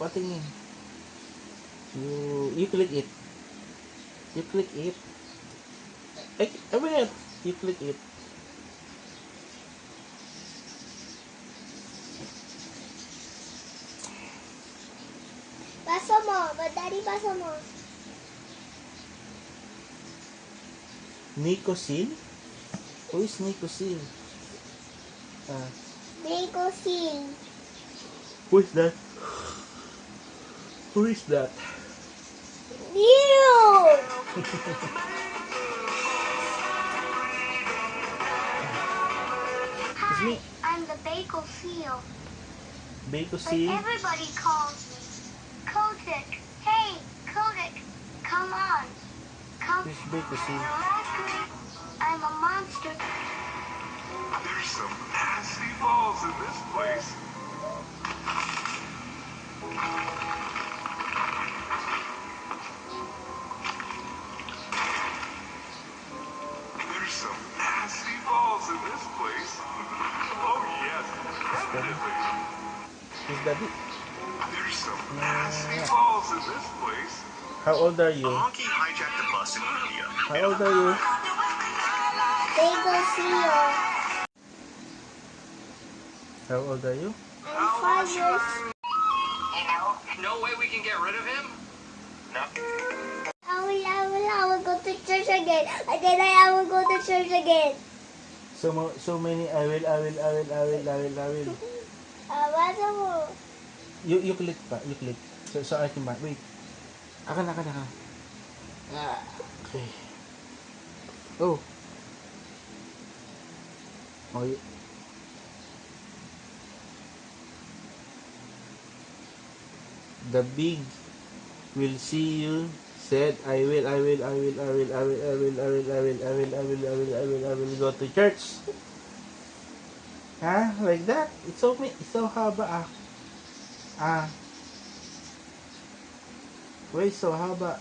patingin. You click it. You click it. Wait. You click it. Basa mo. Daddy, basa mo. Nicosil? Who is Nicosil? Nicosil. Who is that? Who is that? You! It's me. I'm the bagel seal. Bacosil? Everybody calls me Kotick. Hey, Kotick, come on. Come. Who's Bacosil? I'm a monster. There's some nasty balls in this place. There's some nasty balls in this place. Oh yes, definitely. Who's daddy? There's some nasty balls in this place. How old are you? A monkey hijacked a bus in India. How old are you? Bagel seal. How old are you? I'm 5 years. No way we can get rid of him? No. I will go to church again. Again, I will go to church again. So many I will. Basa mo. You click pa. You click. So I can buy. Wait. Akan. Okay. Oh. Oh, the big will see you said I will go to church. Huh? Like that? It's okay. It's so haba Why so haba?